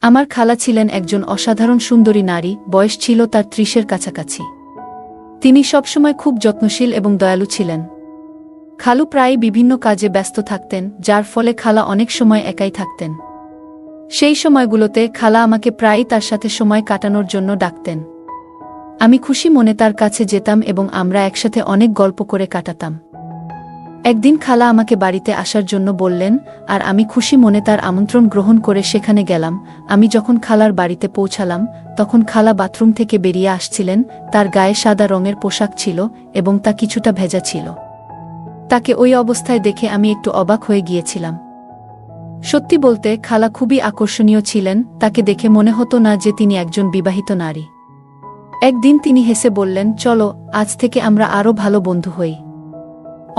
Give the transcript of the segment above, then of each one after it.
আমার খালা ছিলেন একজন অসাধারণ সুন্দরী নারী, বয়স ছিল তার ৩০-এর কাছাকাছি। তিনি সবসময় খুব যত্নশীল এবং দয়ালু ছিলেন। খালু প্রায়ই বিভিন্ন কাজে ব্যস্ত থাকতেন, যার ফলে খালা অনেক সময় একাই থাকতেন। সেই সময়গুলোতে খালা আমাকে প্রায়ই তার সাথে সময় কাটানোর জন্য ডাকতেন। আমি খুশি মনে তার কাছে যেতাম এবং আমরা একসাথে অনেক গল্প করে কাটাতাম। একদিন খালা আমাকে বাড়িতে আসার জন্য বললেন, আর আমি খুশি মনে তার আমন্ত্রণ গ্রহণ করে সেখানে গেলাম। আমি যখন খালার বাড়িতে পৌঁছালাম, তখন খালা বাথরুম থেকে বেরিয়ে আসছিলেন। তার গায়ে সাদা রঙের পোশাক ছিল এবং তা কিছুটা ভেজা ছিল। তাকে ওই অবস্থায় দেখে আমি একটু অবাক হয়ে গিয়েছিলাম। সত্যি বলতে খালা খুবই আকর্ষণীয় ছিলেন, তাকে দেখে মনে হতো না যে তিনি একজন বিবাহিত নারী। একদিন তিনি হেসে বললেন, চলো আজ থেকে আমরা আরও ভালো বন্ধু হই।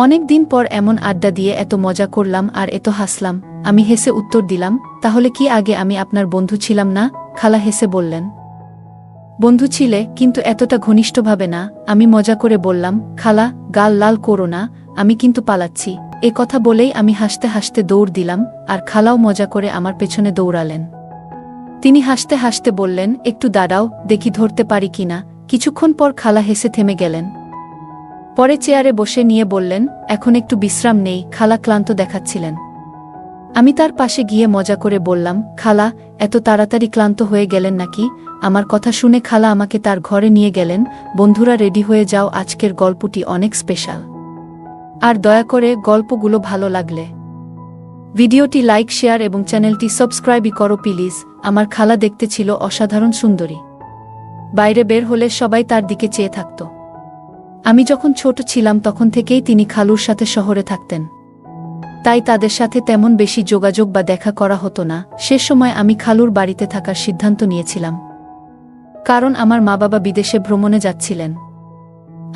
অনেক দিন পর এমন আড্ডা দিয়ে এত মজা করলাম আর এত হাসলাম। আমি হেসে উত্তর দিলাম, তাহলে কি আগে আমি আপনার বন্ধু ছিলাম না? খালা হেসে বললেন, বন্ধু ছিলে, কিন্তু এতটা ঘনিষ্ঠভাবে না। আমি মজা করে বললাম, খালা গাল লাল করো না, আমি কিন্তু পালাচ্ছি। এ কথা বলেই আমি হাসতে হাসতে দৌড় দিলাম, আর খালাও মজা করে আমার পেছনে দৌড়ালেন। তিনি হাসতে হাসতে বললেন, একটু দাঁড়াও, দেখি ধরতে পারি কিনা। কিছুক্ষণ পর খালা হেসে থেমে গেলেন। পরে চেয়ারে বসে নিয়ে বললেন, এখন একটু বিশ্রাম নেই। খালা ক্লান্ত দেখাচ্ছিলেন। আমি তার পাশে গিয়ে মজা করে বললাম, খালা এত তাড়াতাড়ি ক্লান্ত হয়ে গেলেন নাকি? আমার কথা শুনে খালা আমাকে তার ঘরে নিয়ে গেলেন। বন্ধুরা রেডি হয়ে যাও, আজকের গল্পটি অনেক স্পেশাল। আর দয়া করে গল্পগুলো ভালো লাগলে ভিডিওটি লাইক, শেয়ার এবং চ্যানেলটি সাবস্ক্রাইবই করো প্লিজ। আমার খালা দেখতে ছিল অসাধারণ সুন্দরী। বাইরে বের হলে সবাই তার দিকে চেয়ে থাকত। আমি যখন ছোট ছিলাম তখন থেকেই তিনি খালুর সাথে শহরে থাকতেন, তাই তাদের সাথে তেমন বেশি যোগাযোগ বা দেখা করা হতো না। সে সময় আমি খালুর বাড়িতে থাকার সিদ্ধান্ত নিয়েছিলাম, কারণ আমার মা বাবা বিদেশে ভ্রমণে যাচ্ছিলেন।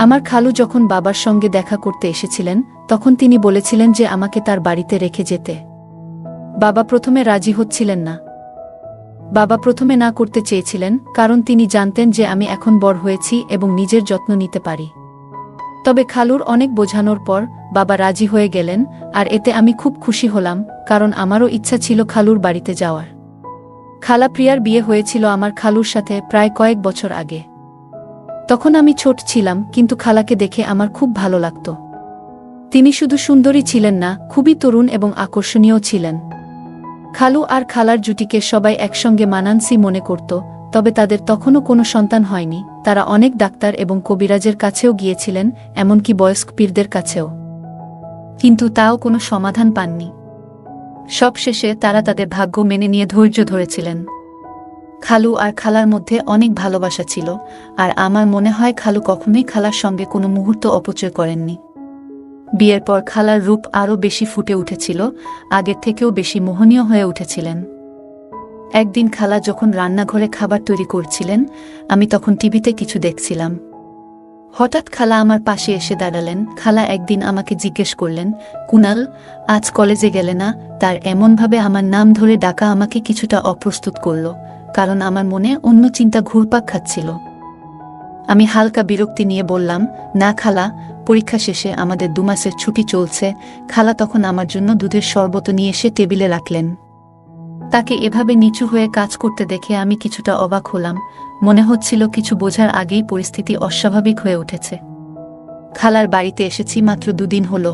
আমার খালু যখন বাবার সঙ্গে দেখা করতে এসেছিলেন, তখন তিনি বলেছিলেন যে আমাকে তার বাড়িতে রেখে যেতে। বাবা প্রথমে রাজি হচ্ছিলেন না। বাবা প্রথমে না করতে চেয়েছিলেন, কারণ তিনি জানতেন যে আমি এখন বড় হয়েছি এবং নিজের যত্ন নিতে পারি। তবে খালুর অনেক বোঝানোর পর বাবা রাজি হয়ে গেলেন, আর এতে আমি খুব খুশি হলাম, কারণ আমারও ইচ্ছা ছিল খালুর বাড়িতে যাওয়ার। খালা প্রিয়ার বিয়ে হয়েছিল আমার খালুর সাথে প্রায় কয়েক বছর আগে। তখন আমি ছোট ছিলাম, কিন্তু খালাকে দেখে আমার খুব ভালো লাগত। তিনি শুধু সুন্দরী ছিলেন না, খুবই তরুণ এবং আকর্ষণীয় ছিলেন। খালু আর খালার জুটিকে সবাই একসঙ্গে মানানসই মনে করত, তবে তাদের তখনও কোনো সন্তান হয়নি। তারা অনেক ডাক্তার এবং কবিরাজের কাছেও গিয়েছিলেন, এমনকি বয়স্ক পীরদের কাছেও, কিন্তু তাও কোনো সমাধান পাননি। সবশেষে তারা তাদের ভাগ্য মেনে নিয়ে ধৈর্য ধরেছিলেন। খালু আর খালার মধ্যে অনেক ভালোবাসা ছিল, আর আমার মনে হয় খালু কখনোই খালার সঙ্গে কোনো মুহূর্ত অপচয় করেননি। বিয়ের পর খালার রূপ আরও বেশি ফুটে উঠেছিল, আগের থেকেও বেশি মোহনীয় হয়ে উঠেছিলেন। একদিন খালা যখন রান্নাঘরে খাবার তৈরি করছিলেন, আমি তখন টিভিতে কিছু দেখছিলাম। হঠাৎ খালা আমার পাশে এসে দাঁড়ালেন। খালা একদিন আমাকে জিজ্ঞেস করলেন, কুনাল আজ কলেজে গেলে না? তার এমনভাবে আমার নাম ধরে ডাকা আমাকে কিছুটা অপ্রস্তুত করল, কারণ আমার মনে অন্য চিন্তা ঘুরপাক খাচ্ছিল। আমি হালকা বিরক্তি নিয়ে বললাম, না খালা, পরীক্ষা শেষে আমাদের 2 মাসের ছুটি চলছে। খালা তখন আমার জন্য দুধের শরবত নিয়ে এসে টেবিলে রাখলেন। তাকে এভাবে নিচু হয়ে কাজ করতে দেখে আমি কিছুটা অবাক হলাম। মনে হচ্ছিল কিছু বোঝার আগেই পরিস্থিতি অস্বাভাবিক হয়ে উঠেছে। খালার বাড়িতে এসেছি মাত্র 2 দিন হলো,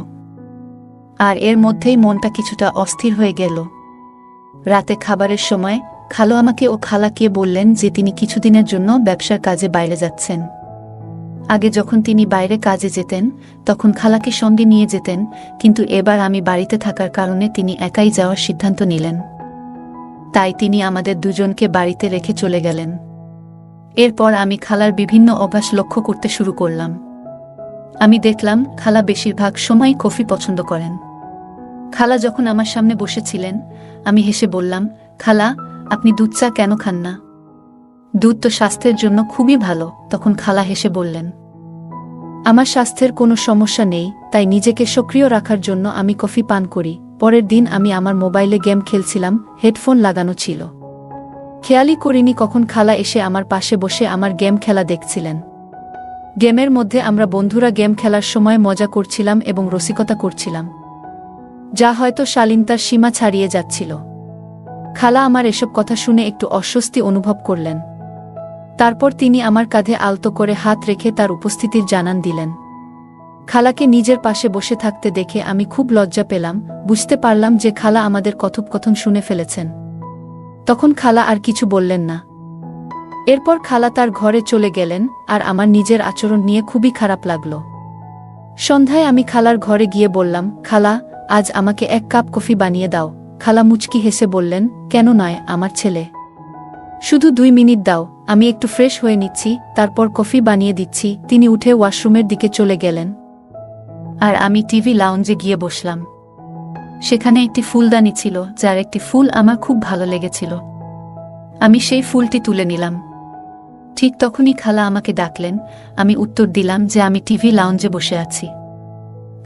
আর এর মধ্যেই মনটা কিছুটা অস্থির হয়ে গেল। রাতে খাবারের সময় খালু আমাকে ও খালাকে বললেন যে তিনি কিছুদিনের জন্য ব্যবসার কাজে বাইরে যাচ্ছেন। আগে যখন তিনি বাইরে কাজে যেতেন, তখন খালাকে সঙ্গে নিয়ে যেতেন, কিন্তু এবার আমি বাড়িতে থাকার কারণে তিনি একাই যাওয়ার সিদ্ধান্ত নিলেন। তাই তিনি আমাদের দুজনকে বাড়িতে রেখে চলে গেলেন। এরপর আমি খালার বিভিন্ন অভ্যাস লক্ষ্য করতে শুরু করলাম। আমি দেখলাম খালা বেশিরভাগ সময় কফি পছন্দ করেন। খালা যখন আমার সামনে বসেছিলেন, আমি হেসে বললাম, খালা আপনি দুধ চা কেন খান না? দুধ তো স্বাস্থ্যের জন্য খুবই ভালো। তখন খালা হেসে বললেন, আমার স্বাস্থ্যের কোনো সমস্যা নেই, তাই নিজেকে সক্রিয় রাখার জন্য আমি কফি পান করি। পরের দিন আমি আমার মোবাইলে গেম খেলছিলাম, হেডফোন লাগানো ছিল। খেয়ালই করিনি কখন খালা এসে আমার পাশে বসে আমার গেম খেলা দেখছিলেন। গেমের মধ্যে আমরা বন্ধুরা গেম খেলার সময় মজা করছিলাম এবং রসিকতা করছিলাম, যা হয়তো শালীনতার সীমা ছাড়িয়ে যাচ্ছিল। খালা আমার এসব কথা শুনে একটু অস্বস্তি অনুভব করলেন। তারপর তিনি আমার কাঁধে আলতো করে হাত রেখে তার উপস্থিতির জানান দিলেন। খালাকে নিজের পাশে বসে থাকতে দেখে আমি খুব লজ্জা পেলাম, বুঝতে পারলাম যে খালা আমাদের কথোপকথন শুনে ফেলেছেন। তখন খালা আর কিছু বললেন না। এরপর খালা তার ঘরে চলে গেলেন, আর আমার নিজের আচরণ নিয়ে খুবই খারাপ লাগল। সন্ধ্যায় আমি খালার ঘরে গিয়ে বললাম, খালা, আজ আমাকে 1 কাপ কফি বানিয়ে দাও। খালা মুচকি হেসে বললেন, কেন নয় আমার ছেলে, শুধু 2 মিনিট দাও, আমি একটু ফ্রেশ হয়ে নিচ্ছি, তারপর কফি বানিয়ে দিচ্ছি। তিনি উঠে ওয়াশরুমের দিকে চলে গেলেন, আর আমি টিভি লাউঞ্জে গিয়ে বসলাম। সেখানে একটি ফুলদানি ছিল, যার একটি ফুল আমার খুব ভালো লেগেছিল। আমি সেই ফুলটি তুলে নিলাম। ঠিক তখনই খালা আমাকে ডাকলেন। আমি উত্তর দিলাম যে আমি টিভি লাউঞ্জে বসে আছি।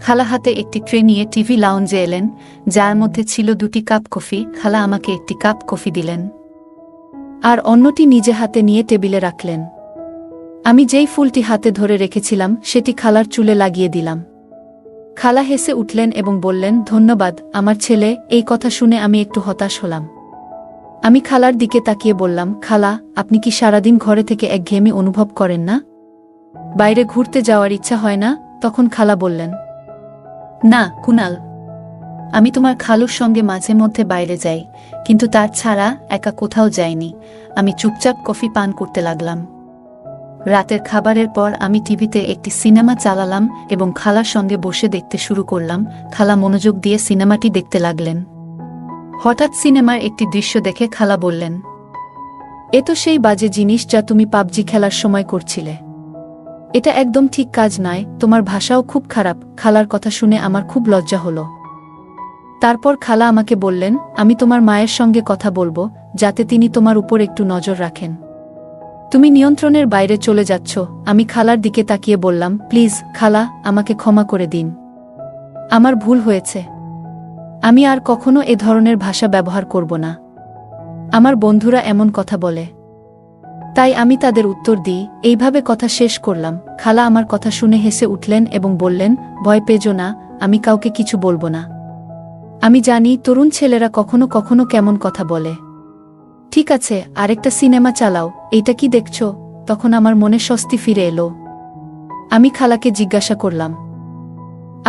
খালা হাতে একটি ট্রে নিয়ে টিভি লাউঞ্জে এলেন, যার মধ্যে ছিল 2টি কাপ কফি। খালা আমাকে 1টি কাপ কফি দিলেন, আর অন্যটি নিজে হাতে নিয়ে টেবিলে রাখলেন। আমি যেই ফুলটি হাতে ধরে রেখেছিলাম সেটি খালার চুলে লাগিয়ে দিলাম। খালা হেসে উঠলেন এবং বললেন, ধন্যবাদ আমার ছেলে। এই কথা শুনে আমি একটু হতাশ হলাম। আমি খালার দিকে তাকিয়ে বললাম, খালা, আপনি কি সারাদিন ঘরে থেকে একঘেয়েমি অনুভব করেন না? বাইরে ঘুরতে যাওয়ার ইচ্ছা হয় না? তখন খালা বললেন, না কুনাল, আমি তোমার খালুর সঙ্গে মাঝে মধ্যে বাইরে যাই, কিন্তু তার ছাড়া একা কোথাও যাইনি। আমি চুপচাপ কফি পান করতে লাগলাম। রাতের খাবারের পর আমি টিভিতে একটি সিনেমা চালালাম এবং খালার সঙ্গে বসে দেখতে শুরু করলাম। খালা মনোযোগ দিয়ে সিনেমাটি দেখতে লাগলেন। হঠাৎ সিনেমার একটি দৃশ্য দেখে খালা বললেন, এ তো সেই বাজে জিনিস যা তুমি পাবজি খেলার সময় করছিলে। এটা একদম ঠিক কাজ নয়, তোমার ভাষাও খুব খারাপ। খালার কথা শুনে আমার খুব লজ্জা হলো। তারপর খালা আমাকে বললেন, আমি তোমার মায়ের সঙ্গে কথা বলবো, যাতে তিনি তোমার উপর একটু নজর রাখেন। তুমি নিয়ন্ত্রণের বাইরে চলে যাচ্ছ। আমি খালার দিকে তাকিয়ে বললাম, প্লিজ খালা, আমাকে ক্ষমা করে দিন। আমার ভুল হয়েছে। আমি আর কখনো এ ধরনের ভাষা ব্যবহার করব না। আমার বন্ধুরা এমন কথা বলে, তাই আমি তাদের উত্তর দিই। এইভাবে কথা শেষ করলাম। খালা আমার কথা শুনে হেসে উঠলেন এবং বললেন, ভয় পেজো না, আমি কাউকে কিছু বলবো না। আমি জানি তরুণ ছেলেরা কখনো কখনো কেমন কথা বলে। ঠিক আছে, আরেকটা সিনেমা চালাও। এইটা কি দেখছো? তখন আমার মনে স্বস্তি ফিরে এলো। আমি খালাকে জিজ্ঞাসা করলাম,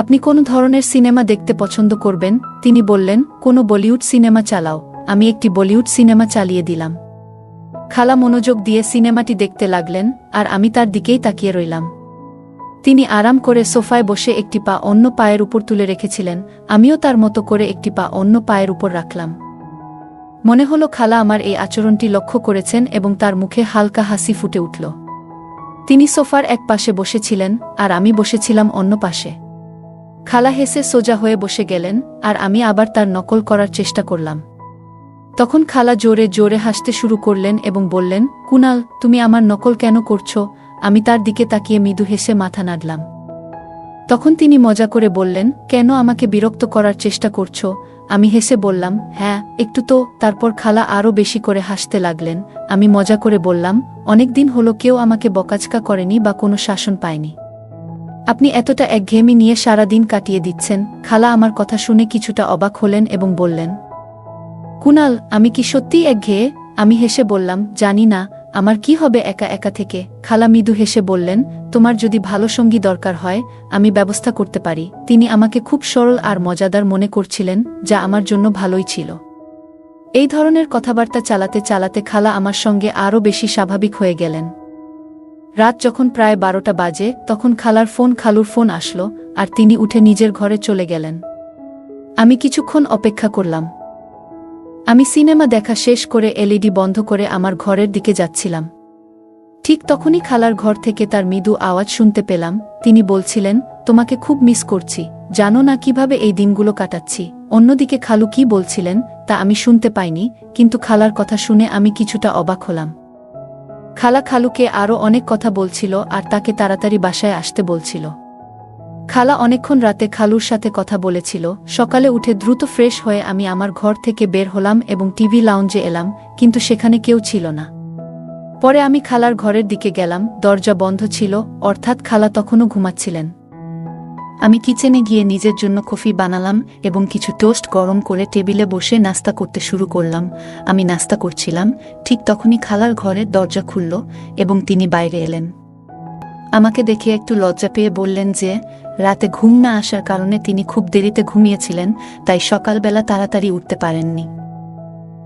আপনি কোন ধরনের সিনেমা দেখতে পছন্দ করবেন? তিনি বললেন, কোনো বলিউড সিনেমা চালাও। আমি একটি বলিউড সিনেমা চালিয়ে দিলাম। খালা মনোযোগ দিয়ে সিনেমাটি দেখতে লাগলেন, আর আমি তার দিকেই তাকিয়ে রইলাম। তিনি আরাম করে সোফায় বসে একটি পা অন্য পায়ের উপর তুলে রেখেছিলেন। আমিও তার মতো করে একটি পা অন্য পায়ের উপর রাখলাম। মনে হলো খালা আমার এই আচরণটি লক্ষ্য করেছেন এবং তার মুখে হালকা হাসি ফুটে উঠল। তিনি সোফার এক পাশে বসেছিলেন, আর আমি বসেছিলাম অন্য পাশে। খালা হেসে সোজা হয়ে বসে গেলেন, আর আমি আবার তার নকল করার চেষ্টা করলাম। তখন খালা জোরে জোরে হাসতে শুরু করলেন এবং বললেন, কুনাল, তুমি আমার নকল কেন করছো? আমি তার দিকে তাকিয়ে মৃদু হেসে মাথা নাড়লাম। তখন তিনি মজা করে বললেন, কেন আমাকে বিরক্ত করার চেষ্টা করছো? আমি হেসে বললাম, হ্যাঁ একটু তো। তারপর খালা আরও বেশি করে হাসতে লাগলেন। আমি মজা করে বললাম, অনেকদিন হলো কেউ আমাকে বকাঝকা করেনি বা কোনো শাসন পায়নি। আপনি এতটা একঘেয়েমি নিয়ে সারা দিন কাটিয়ে দিচ্ছেন। খালা আমার কথা শুনে কিছুটা অবাক হলেন এবং বললেন, কুনাল, আমি কি সত্যিই একঘেয়ে? আমি হেসে বললাম, জানি না, আমার কি হবে একা একা থেকে। খালা মৃদু হেসে বললেন, তোমার যদি ভালো সঙ্গী দরকার হয়, আমি ব্যবস্থা করতে পারি। তিনি আমাকে খুব সরল আর মজাদার মনে করছিলেন, যা আমার জন্য ভালোই ছিল। এই ধরনের কথাবার্তা চালাতে চালাতে খালা আমার সঙ্গে আরও বেশি স্বাভাবিক হয়ে গেলেন। রাত যখন প্রায় 12টা বাজে, তখন খালুর ফোন আসলো, আর তিনি উঠে নিজের ঘরে চলে গেলেন। আমি কিছুক্ষণ অপেক্ষা করলাম। আমি সিনেমা দেখা শেষ করে এলইডি বন্ধ করে আমার ঘরের দিকে যাচ্ছিলাম। ঠিক তখনই খালার ঘর থেকে তার মৃদু আওয়াজ শুনতে পেলাম। তিনি বলছিলেন, তোমাকে খুব মিস করছি, জানো না কিভাবে এই দিনগুলো কাটাচ্ছি। অন্যদিকে খালু কি বলছিলেন তা আমি শুনতে পাইনি, কিন্তু খালার কথা শুনে আমি কিছুটা অবাক হলাম। খালা খালুকে আরও অনেক কথা বলছিল আর তাকে তাড়াতাড়ি বাসায় আসতে বলছিল। খালা অনেকক্ষণ রাতে খালুর সাথে কথা বলেছিল। সকালে উঠে দ্রুত ফ্রেশ হয়ে আমি আমার ঘর থেকে বের হলাম এবং টিভি লাউঞ্জে এলাম, কিন্তু সেখানে কেউ ছিল না। পরে আমি খালার ঘরের দিকে গেলাম, দরজা বন্ধ ছিল, অর্থাৎ খালা তখনও ঘুমাচ্ছিলেন। আমি কিচেনে গিয়ে নিজের জন্য কফি বানালাম এবং কিছু টোস্ট গরম করে টেবিলে বসে নাস্তা করতে শুরু করলাম। আমি নাস্তা করছিলাম, ঠিক তখনই খালার ঘরের দরজা খুলল এবং তিনি বাইরে এলেন। আমাকে দেখে একটু লজ্জা পেয়ে বললেন যে রাতে ঘুম না আসার কারণে তিনি খুব দেরিতে ঘুমিয়েছিলেন, তাই সকালবেলা তাড়াতাড়ি উঠতে পারেননি।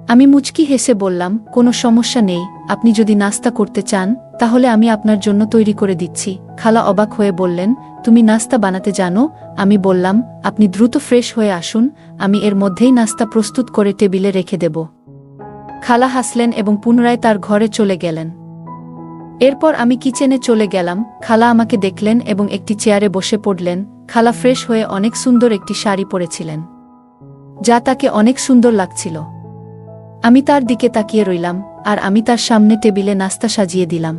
আমি মুচকি হেসে বললাম, কোনো সমস্যা নেই, আপনি যদি নাস্তা করতে চান তাহলে আমি আপনার জন্য তৈরি করে দিচ্ছি। খালা অবাক হয়ে বললেন, তুমি নাস্তা বানাতে জানো? আমি বললাম, আপনি দ্রুত ফ্রেশ হয়ে আসুন, আমি এর মধ্যেই নাস্তা প্রস্তুত করে টেবিলে রেখে দেব। খালা হাসলেন এবং পুনরায় তার ঘরে চলে গেলেন। এরপর আমি কিচেনে চলে গেলাম। খালা আমাকে দেখলেন এবং একটি চেয়ারে বসে পড়লেন। খালা ফ্রেশ হয়ে অনেক সুন্দর একটি শাড়ি পরেছিলেন, যা তাকে অনেক সুন্দর লাগছিল। আমি তার দিকে তাকিয়ে রইলাম আর আমি তার সামনে টেবিলে নাস্তা সাজিয়ে দিলাম।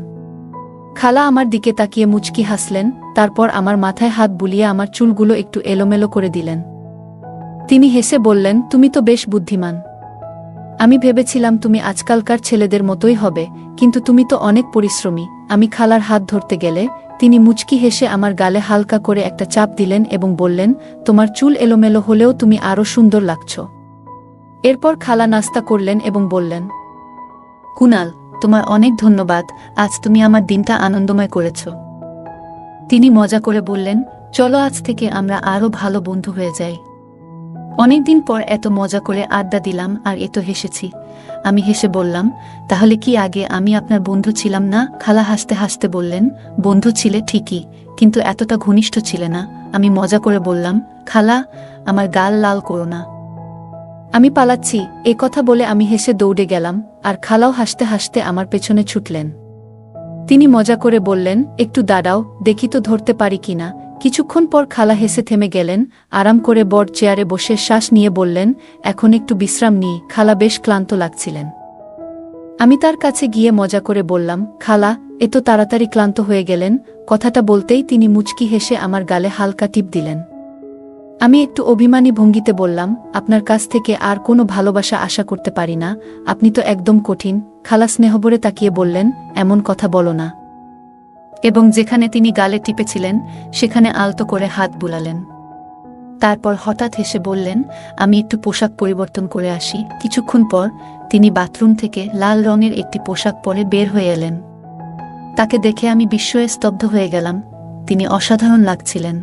খালা আমার দিকে তাকিয়ে মুচকি হাসলেন, তারপর আমার মাথায় হাত বুলিয়ে আমার চুলগুলো একটু এলোমেলো করে দিলেন। তিনি হেসে বললেন, তুমি তো বেশ বুদ্ধিমান। আমি ভেবেছিলাম তুমি আজকালকার ছেলেদের মতোই হবে, কিন্তু তুমি তো অনেক পরিশ্রমী। আমি খালার হাত ধরতে গেলে তিনি মুচকি হেসে আমার গালে হালকা করে একটা চাপ দিলেন এবং বললেন, তোমার চুল এলোমেলো হলেও তুমি আরও সুন্দর লাগছ। এরপর খালা নাস্তা করলেন এবং বললেন, কুনাল, তোমার অনেক ধন্যবাদ, আজ তুমি আমার দিনটা আনন্দময় করেছ। তিনি মজা করে বললেন, চলো আজ থেকে আমরা আরও ভালো বন্ধু হয়ে যাই। অনেকদিন পর এত মজা করে আড্ডা দিলাম আর এত হেসেছি। আমি হেসে বললাম, তাহলে কি আগে আমি আপনার বন্ধু ছিলাম না? খালা হাসতে হাসতে বললেন, বন্ধু ছিলে ঠিকই, কিন্তু এতটা ঘনিষ্ঠ ছিলে না। আমি মজা করে বললাম, খালা, আমার গাল লাল করো না, আমি পালাচ্ছি। এ কথা বলে আমি হেসে দৌড়ে গেলাম আর খালাও হাসতে হাসতে আমার পেছনে ছুটলেন। তিনি মজা করে বললেন, একটু দাঁড়াও, দেখি তো ধরতে পারি কিনা। কিছুক্ষণ পর খালা হেসে থেমে গেলেন, আরাম করে বড় চেয়ারে বসে শ্বাস নিয়ে বললেন, এখন একটু বিশ্রাম নিই। খালা বেশ ক্লান্ত লাগছিলেন। আমি তার কাছে গিয়ে মজা করে বললাম, খালা, এত তাড়াতাড়ি ক্লান্ত হয়ে গেলেন? কথাটা বলতেই তিনি মুচকি হেসে আমার গালে হালকা টিপ দিলেন। আমি একটু অভিমানী ভঙ্গিতে বললাম, আপনার কাছ থেকে আর কোনো ভালোবাসা আশা করতে পারি না, আপনি তো একদম কঠিন। খালা স্নেহভরে তাকিয়ে বললেন, এমন কথা বলো না, এবং যেখানে তিনি গালে টিপেছিলেন সেখানে আলতো করে হাত বুলালেন। তারপর হঠাৎ হেসে বললেন, আমি একটু পোশাক পরিবর্তন করে আসি। কিছুক্ষণ পর তিনি বাথরুম থেকে লাল রঙের একটি পোশাক পরে বের হয়ে এলেন। তাকে দেখে আমি বিস্ময়ে স্তব্ধ হয়ে গেলাম। তিনি অসাধারণ লাগছিলেন।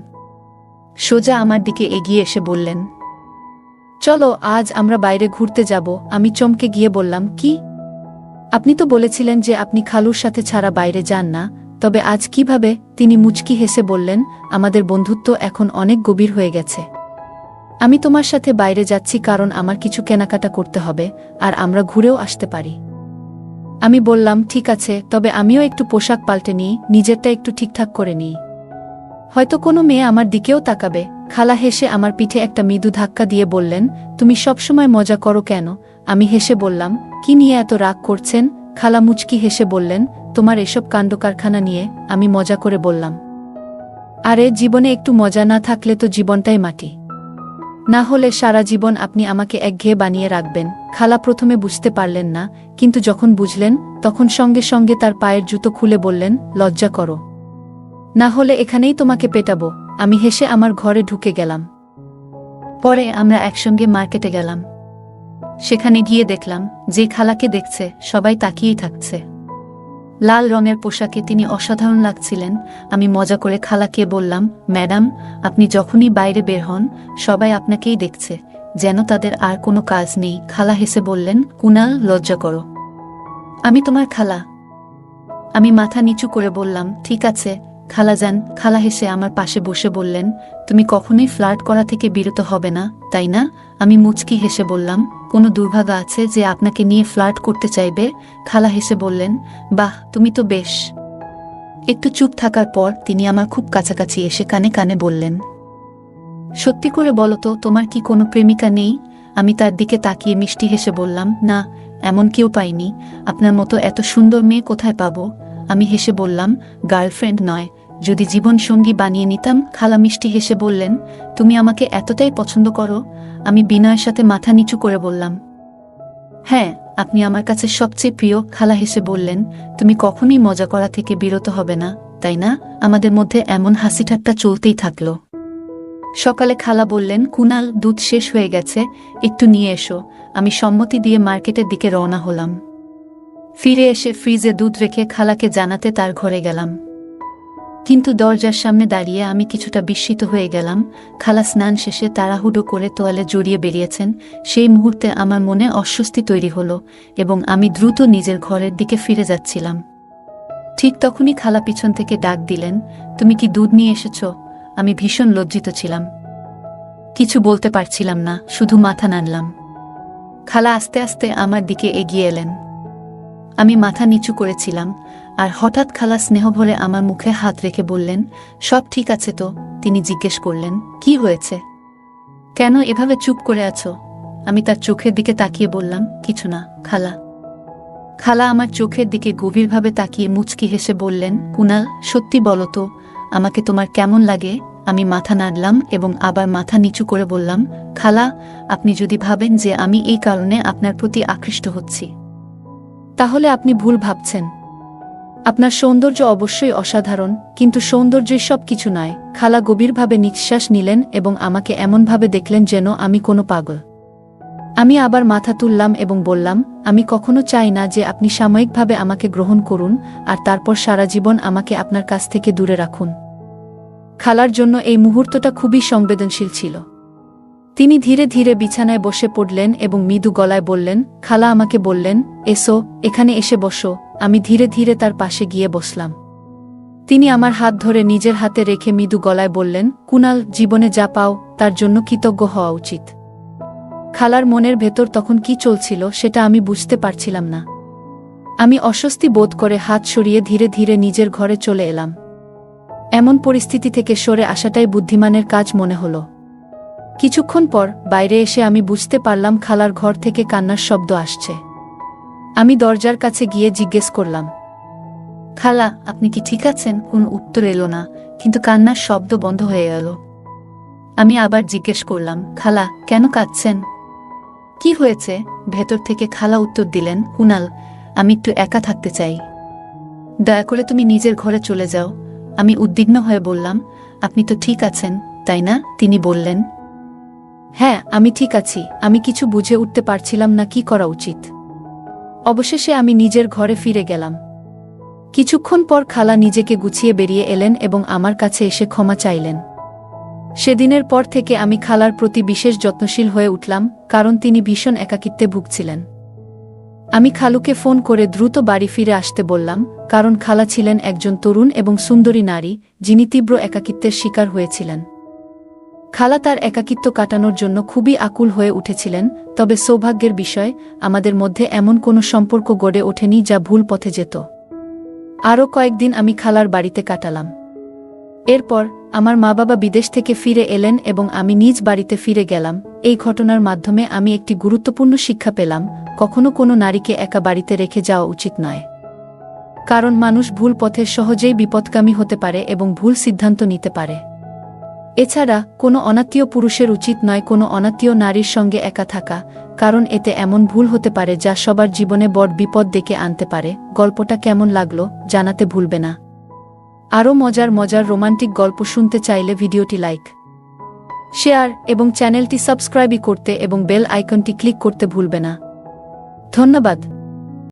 সোজা আমার দিকে এগিয়ে এসে বললেন, চলো আজ আমরা বাইরে ঘুরতে যাব। আমি চমকে গিয়ে বললাম, কি? আপনি তো বলেছিলেন যে আপনি খালুর সাথে ছাড়া বাইরে যান না, তবে আজ কিভাবে? তিনি মুচকি হেসে বললেন, আমাদের বন্ধুত্ব এখন অনেক গভীর হয়ে গেছে। আমি তোমার সাথে বাইরে যাচ্ছি কারণ আমার কিছু কেনাকাটা করতে হবে আর আমরা ঘুরেও আসতে পারি। আমি বললাম, ঠিক আছে, তবে আমিও একটু পোশাক পাল্টে নিই, নিজেরটা একটু ঠিকঠাক করে নিই, হয়তো কোনো মেয়ে আমার দিকেও তাকাবে। খালা হেসে আমার পিঠে একটা মৃদু ধাক্কা দিয়ে বললেন, তুমি সবসময় মজা করো কেন? আমি হেসে বললাম, কি নিয়ে এত রাগ করছেন? খালা মুচকি হেসে বললেন, তোমার এসব কাণ্ডকারখানা নিয়ে। আমি মজা করে বললাম, আরে জীবনে একটু মজা না থাকলে তো জীবনটাই মাটি। না হলে সারা জীবন আপনি আমাকে একঘেয়ে বানিয়ে রাখবেন। খালা প্রথমে বুঝতে পারলেন না, কিন্তু যখন বুঝলেন তখন সঙ্গে সঙ্গে তার পায়ের জুতো খুলে বললেন, লজ্জা করো, না হলে এখানেই তোমাকে পেটাবো। আমি হেসে আমার ঘরে ঢুকে গেলাম। পরে আমরা একসঙ্গে মার্কেটে গেলাম। সেখানে গিয়ে দেখলাম যে খালাকে দেখছে সবাই তাকিয়েই থাকছে। লাল রঙের পোশাকে তিনি অসাধারণ লাগছিলেন। আমি মজা করে খালাকে বললাম, ম্যাডাম, আপনি যখনই বাইরে বের হন সবাই আপনাকেই দেখছে, যেন তাদের আর কোনো কাজ নেই। খালা হেসে বললেন, কুনাল, লজ্জা করো, আমি তোমার খালা। আমি মাথা নিচু করে বললাম, ঠিক আছে খালাজান। খালা হেসে আমার পাশে বসে বললেন, তুমি কখনোই ফ্লার্ট করা থেকে বিরত হবে না, তাই না? আমি মুচকি হেসে বললাম, কোনো দুর্ভাগা আছে যে আপনাকে নিয়ে ফ্লার্ট করতে চাইবে? খালা হেসে বললেন, বাহ, তুমি তো বেশ। একটু চুপ থাকার পর তিনি আমার খুব কাছাকাছি এসে কানে কানে বললেন, সত্যি করে বলো তো, তোমার কি কোনো প্রেমিকা নেই? আমি তার দিকে তাকিয়ে মিষ্টি হেসে বললাম, না, এমন কেউ পাইনি। আপনার মতো এত সুন্দর মেয়ে কোথায় পাবো? আমি হেসে বললাম, গার্লফ্রেন্ড নয়, যদি জীবন সঙ্গী বানিয়ে নিতাম। খালা মিষ্টি হেসে বললেন, তুমি আমাকে এতটাই পছন্দ করো? আমি বিনয়ের সাথে মাথা নিচু করে বললাম, হ্যাঁ, আপনি আমার কাছে সবচেয়ে প্রিয়। খালা হেসে বললেন, তুমি কখনোই মজা করা থেকে বিরত হবে না, তাই না? আমাদের মধ্যে এমন হাসি ঠাট্টা চলতেই থাকলো। সকালে খালা বললেন, কুনাল, দুধ শেষ হয়ে গেছে, একটু নিয়ে এসো। আমি সম্মতি দিয়ে মার্কেটের দিকে রওনা হলাম। ফিরে এসে ফ্রিজে দুধ রেখে খালাকে জানাতে তার ঘরে গেলাম। কিন্তু দরজার সামনে দাঁড়িয়ে আমি কিছুটা বিস্মিত হয়ে গেলাম। খালা স্নান শেষে তাড়াহুড়ো করে তোয়ালে জড়িয়ে বেরিয়েছেন। সেই মুহূর্তে আমার মনে অস্বস্তি তৈরি হলো এবং আমি দ্রুত নিজের ঘরের দিকে ফিরে যাচ্ছিলাম। ঠিক তখনই খালা পিছন থেকে ডাক দিলেন, তুমি কি দুধ নিয়ে এসেছ? আমি ভীষণ লজ্জিত ছিলাম। কিছু বলতে পারছিলাম না, শুধু মাথা নাড়লাম। খালা আস্তে আস্তে আমার দিকে এগিয়ে এলেন। আমি মাথা নিচু করেছিলাম, আর হঠাৎ খালা স্নেহভরে আমার মুখে হাত রেখে বললেন, সব ঠিক আছে তো? তিনি জিজ্ঞেস করলেন, কি হয়েছে? কেন এভাবে চুপ করে আছো? আমি তার চোখের দিকে তাকিয়ে বললাম, কিছু না খালা। খালা আমার চোখের দিকে গভীরভাবে তাকিয়ে মুচকি হেসে বললেন, কুনাল, সত্যি বলো তো, আমাকে তোমার কেমন লাগে? আমি মাথা নাড়লাম এবং আবার মাথা নিচু করে বললাম, খালা, আপনি যদি ভাবেন যে আমি এই কারণে আপনার প্রতি আকৃষ্ট হচ্ছি, তাহলে আপনি ভুল ভাবছেন। আপনার সৌন্দর্য অবশ্যই অসাধারণ, কিন্তু সৌন্দর্যই সব কিছু নয়। খালা গভীরভাবে নিঃশ্বাস নিলেন এবং আমাকে এমনভাবে দেখলেন যেন আমি কোনো পাগল। আমি আবার মাথা তুললাম এবং বললাম, আমি কখনো চাই না যে আপনি সাময়িকভাবে আমাকে গ্রহণ করুন আর তারপর সারা জীবন আমাকে আপনার কাছ থেকে দূরে রাখুন। খালার জন্য এই মুহূর্তটা খুবই সংবেদনশীল ছিল। তিনি ধীরে ধীরে বিছানায় বসে পড়লেন এবং মৃদু গলায় বললেন, খালা আমাকে বললেন, এসো, এখানে এসে বসো। আমি ধীরে ধীরে তার পাশে গিয়ে বসলাম। তিনি আমার হাত ধরে নিজের হাতে রেখে মৃদু গলায় বললেন, কুনাল, জীবনে যা পাও তার জন্য কৃতজ্ঞ হওয়া উচিত। খালার মনের ভেতর তখন কি চলছিল সেটা আমি বুঝতে পারছিলাম না। আমি অস্বস্তি বোধ করে হাত সরিয়ে ধীরে ধীরে নিজের ঘরে চলে এলাম। এমন পরিস্থিতি থেকে সরে আসাটাই বুদ্ধিমানের কাজ মনে হলো। কিছুক্ষণ পর বাইরে এসে আমি বুঝতে পারলাম খালার ঘর থেকে কান্নার শব্দ আসছে। আমি দরজার কাছে গিয়ে জিজ্ঞেস করলাম, খালা, আপনি কি ঠিক আছেন? কোনো উত্তর এলো না, কিন্তু কান্নার শব্দ বন্ধ হয়ে গেল। আমি আবার জিজ্ঞেস করলাম, খালা, কেন কাঁদছেন? কি হয়েছে? ভেতর থেকে খালা উত্তর দিলেন, কুনাল, আমি একটু একা থাকতে চাই। দয়া করে তুমি নিজের ঘরে চলে যাও। আমি উদ্বিগ্ন হয়ে বললাম, আপনি তো ঠিক আছেন, তাই না? তিনি বললেন, হ্যাঁ, আমি ঠিক আছি। আমি কিছু বুঝে উঠতে পারছিলাম না কি করা উচিত। অবশেষে আমি নিজের ঘরে ফিরে গেলাম। কিছুক্ষণ পর খালা নিজেকে গুছিয়ে বেরিয়ে এলেন এবং আমার কাছে এসে ক্ষমা চাইলেন। সেদিনের পর থেকে আমি খালার প্রতি বিশেষ যত্নশীল হয়ে উঠলাম, কারণ তিনি ভীষণ একাকিত্বে ভুগছিলেন। আমি খালুকে ফোন করে দ্রুত বাড়ি ফিরে আসতে বললাম, কারণ খালা ছিলেন একজন তরুণ এবং সুন্দরী নারী, যিনি তীব্র একাকিত্বের শিকার হয়েছিলেন। খালা তার একাকিত্ব কাটানোর জন্য খুবই আকুল হয়ে উঠেছিলেন, তবে সৌভাগ্যের বিষয়, আমাদের মধ্যে এমন কোনো সম্পর্ক গড়ে ওঠেনি যা ভুল পথে যেত। আরও কয়েকদিন আমি খালার বাড়িতে কাটালাম। এরপর আমার মা-বাবা বিদেশ থেকে ফিরে এলেন এবং আমি নিজ বাড়িতে ফিরে গেলাম। এই ঘটনার মাধ্যমে আমি একটি গুরুত্বপূর্ণ শিক্ষা পেলাম, কখনো কোনো নারীকে একা বাড়িতে রেখে যাওয়া উচিত নয়। কারণ মানুষ ভুল পথে সহজেই বিপদগামী হতে পারে এবং ভুল সিদ্ধান্ত নিতে পারে। এছাড়া কোনো অনাত্মীয় পুরুষের উচিত নয় কোনো অনাত্মীয় নারীর সঙ্গে একা থাকা, কারণ এতে এমন ভুল হতে পারে যা সবার জীবনে বড় বিপদ ডেকে আনতে পারে। গল্পটা কেমন লাগলো জানাতে ভুলবে না। আরও মজার মজার রোমান্টিক গল্প শুনতে চাইলে ভিডিওটি লাইক, শেয়ার এবং চ্যানেলটি সাবস্ক্রাইব করতে এবং বেল আইকনটি ক্লিক করতে ভুলবে না। ধন্যবাদ।